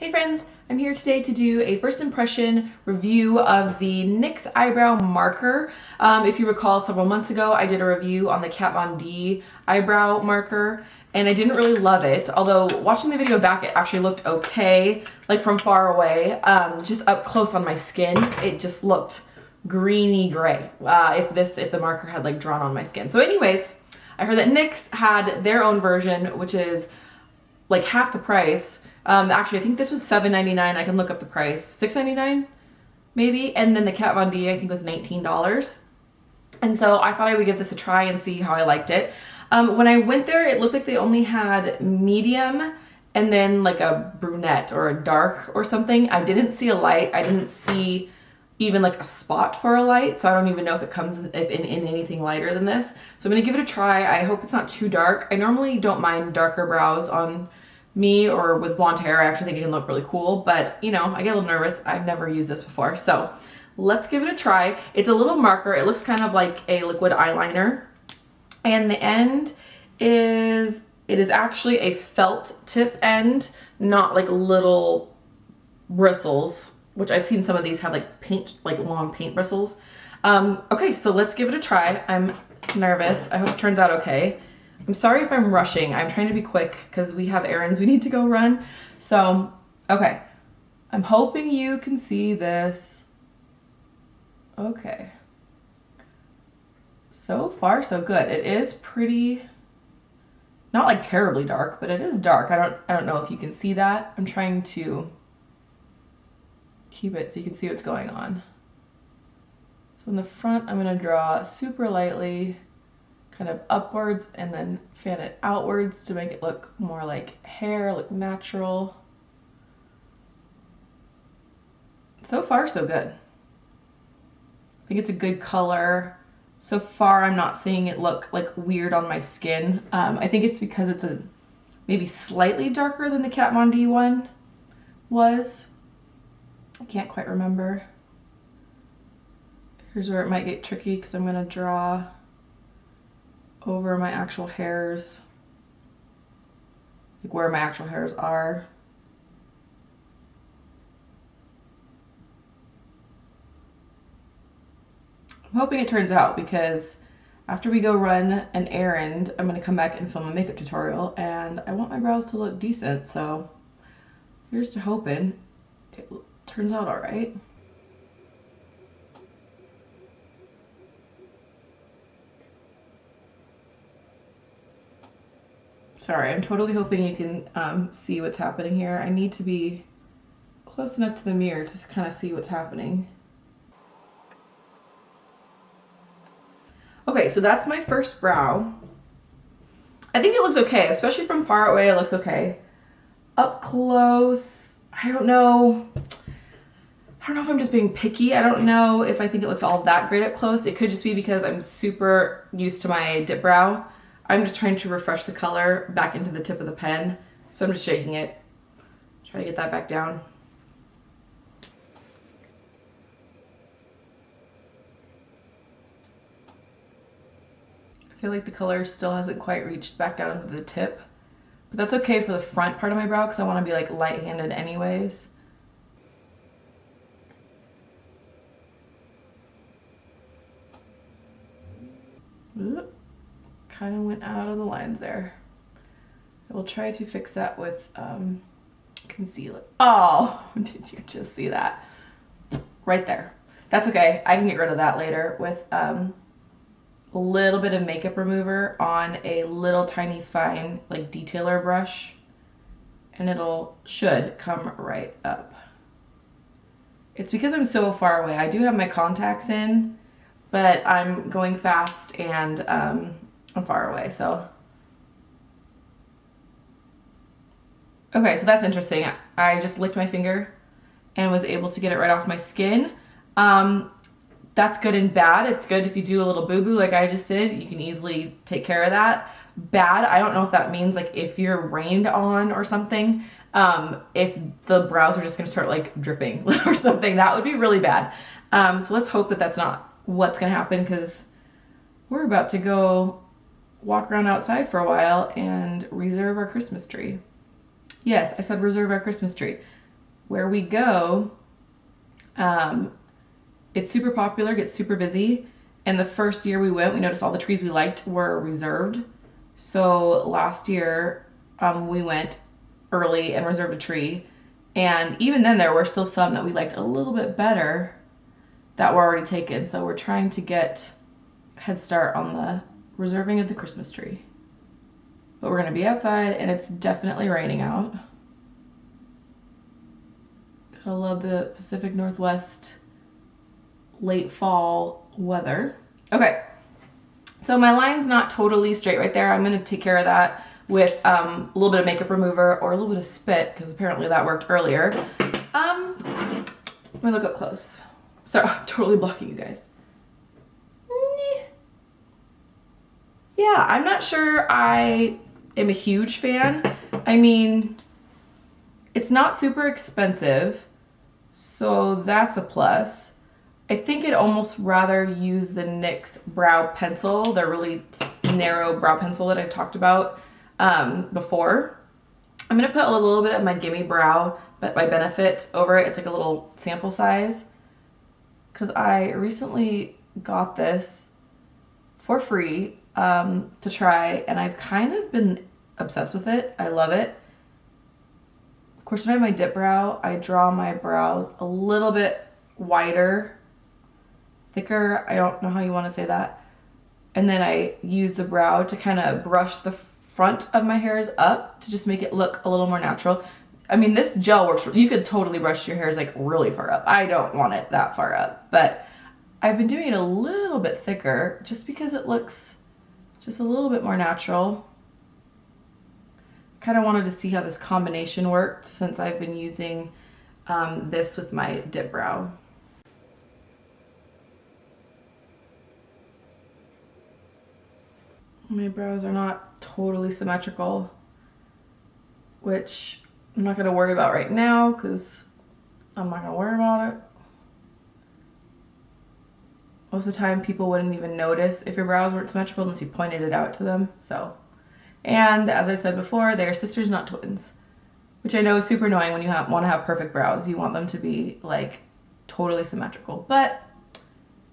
Hey friends, I'm here today to do a first impression review of the NYX eyebrow marker. If you recall, several months ago I did a review on the Kat Von D eyebrow marker and I didn't really love it, although watching the video back it actually looked okay, like from far away. Just up close on my skin it just looked greeny gray if the marker had like drawn on my skin. So anyways, I heard that NYX had their own version which is like half the price. Actually, I think this was $7.99. I can look up the price. $6.99 maybe. And then the Kat Von D I think was $19. And so I thought I would give this a try and see how I liked it. When I went there, it looked like they only had medium and then like a brunette or a dark or something. I didn't see a light. I didn't see even like a spot for a light. So I don't even know if it comes in anything lighter than this. So I'm going to give it a try. I hope it's not too dark. I normally don't mind darker brows on me or with blonde hair. I actually think it can look really cool, but you know, I get a little nervous. I've never used this before. So let's give it a try. It's a little marker. It looks kind of like a liquid eyeliner. And the end it is actually a felt tip end, not like little bristles, which I've seen some of these have like long paint bristles. Okay, so let's give it a try. I'm nervous. I hope it turns out okay. I'm sorry if I'm rushing. I'm trying to be quick because we have errands we need to go run. So, okay. I'm hoping you can see this. Okay. So far, so good. It is pretty, not like terribly dark, but it is dark. I don't know if you can see that. I'm trying to keep it so you can see what's going on. So in the front, I'm going to draw super lightly, kind of upwards, and then fan it outwards to make it look more like hair, look natural. So far, so good. I think it's a good color. So far, I'm not seeing it look like weird on my skin. I think it's because it's maybe slightly darker than the Kat Von D one was. I can't quite remember. Here's where it might get tricky because I'm going to draw over my actual hairs, like where my actual hairs are. I'm hoping it turns out because after we go run an errand, I'm going to come back and film a makeup tutorial and I want my brows to look decent, so here's to hoping it turns out all right. Sorry, I'm totally hoping you can see what's happening here. I need to be close enough to the mirror to kind of see what's happening. Okay, so that's my first brow. I think it looks okay, especially from far away it looks okay. Up close, I don't know if I'm just being picky. I don't know if I think it looks all that great up close. It could just be because I'm super used to my dip brow. I'm just trying to refresh the color back into the tip of the pen. So I'm just shaking it. Try to get that back down. I feel like the color still hasn't quite reached back down into the tip. But that's okay for the front part of my brow because I want to be like light-handed anyways. Oop. Kind of went out of the lines there. I will try to fix that with concealer. Oh, did you just see that? Right there. That's okay. I can get rid of that later with a little bit of makeup remover on a little tiny fine like detailer brush, and should come right up. It's because I'm so far away. I do have my contacts in, but I'm going fast and I'm far away, so. Okay, so that's interesting. I just licked my finger and was able to get it right off my skin. That's good and bad. It's good if you do a little boo-boo like I just did. You can easily take care of that. Bad, I don't know if that means like if you're rained on or something, if the brows are just gonna start like dripping or something, that would be really bad. So let's hope that that's not what's gonna happen because we're about to go walk around outside for a while and reserve our Christmas tree. Yes, I said reserve our Christmas tree. where we go, it's super popular, gets super busy. And the first year we went, we noticed all the trees we liked were reserved. So last year, we went early and reserved a tree. And even then, there were still some that we liked a little bit better that were already taken. So we're trying to get a head start on the reserving of the Christmas tree. But we're going to be outside, and it's definitely raining out. I love the Pacific Northwest late fall weather. Okay, so my line's not totally straight right there. I'm going to take care of that with a little bit of makeup remover or a little bit of spit, because apparently that worked earlier. Let me look up close. Sorry, I'm totally blocking you guys. Yeah, I'm not sure I am a huge fan. I mean, it's not super expensive, so that's a plus. I think I'd almost rather use the NYX brow pencil, the really narrow brow pencil that I've talked about before. I'm going to put a little bit of my Gimme Brow by Benefit over it. It's like a little sample size, because I recently got this for free to try, and I've kind of been obsessed with it. I love it. Of course, when I have my dip brow, I draw my brows a little bit wider, thicker. I don't know how you want to say that. And then I use the brow to kind of brush the front of my hairs up to just make it look a little more natural. I mean, this gel works. You could totally brush your hairs like really far up. I don't want it that far up, but I've been doing it a little bit thicker just because it looks just a little bit more natural. Kind of wanted to see how this combination worked since I've been using this with my dip brow. My brows are not totally symmetrical, which I'm not going to worry about right now because I'm not going to worry about it. Most of the time people wouldn't even notice if your brows weren't symmetrical unless you pointed it out to them. So, and as I said before, they're sisters, not twins, which I know is super annoying when you want to have perfect brows. You want them to be like totally symmetrical, but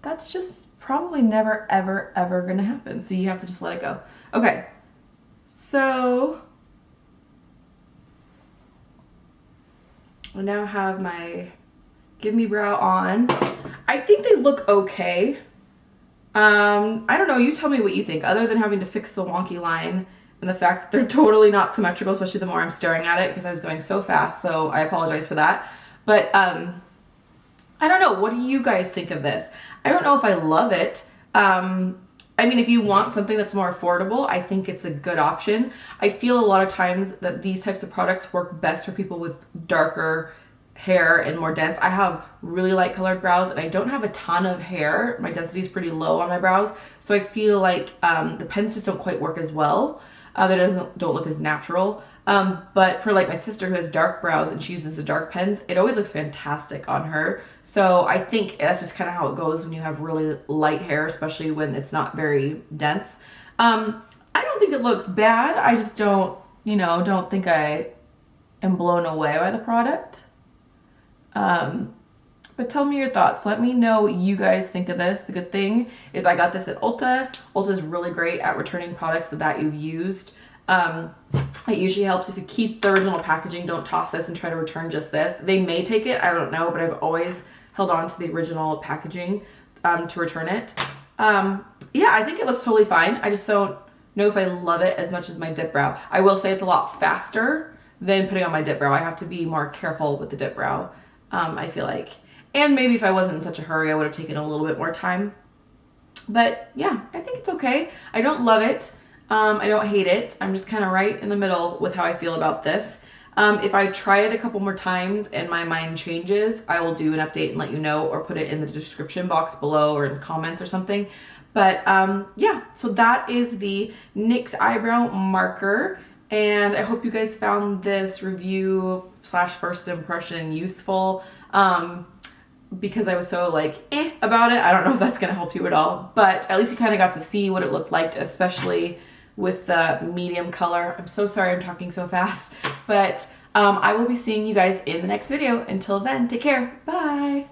that's just probably never, ever, ever gonna happen. So you have to just let it go. Okay, so I now have my Give Me Brow on. I think they look okay. I don't know, you tell me what you think, other than having to fix the wonky line and the fact that they're totally not symmetrical, especially the more I'm staring at it because I was going so fast, so I apologize for that. But I don't know, what do you guys think of this? I don't know if I love it. I mean, if you want something that's more affordable, I think it's a good option. I feel a lot of times that these types of products work best for people with darker hair and more dense. I have really light colored brows and I don't have a ton of hair. My density is pretty low on my brows. So I feel like the pens just don't quite work as well. They don't look as natural. But for like my sister who has dark brows and she uses the dark pens, it always looks fantastic on her. So I think that's just kind of how it goes when you have really light hair, especially when it's not very dense. I don't think it looks bad. I just don't think I am blown away by the product. But tell me your thoughts. Let me know what you guys think of this. The good thing is I got this at Ulta. Ulta is really great at returning products that you've used. It usually helps if you keep the original packaging. Don't toss this and try to return just this. They may take it, I don't know, but I've always held on to the original packaging to return it. Yeah, I think it looks totally fine. I just don't know if I love it as much as my dip brow. I will say it's a lot faster than putting on my dip brow. I have to be more careful with the dip brow, I feel like. And maybe if I wasn't in such a hurry, I would have taken a little bit more time. But yeah, I think it's okay. I don't love it. I don't hate it. I'm just kind of right in the middle with how I feel about this. If I try it a couple more times and my mind changes, I will do an update and let you know, or put it in the description box below or in comments or something. But yeah, so that is the NYX eyebrow marker. And I hope you guys found this review / first impression useful. Because I was so like about it. I don't know if that's gonna help you at all, but at least you kind of got to see what it looked like, especially with the medium color. I'm so sorry I'm talking so fast, but I will be seeing you guys in the next video. Until then, take care. Bye.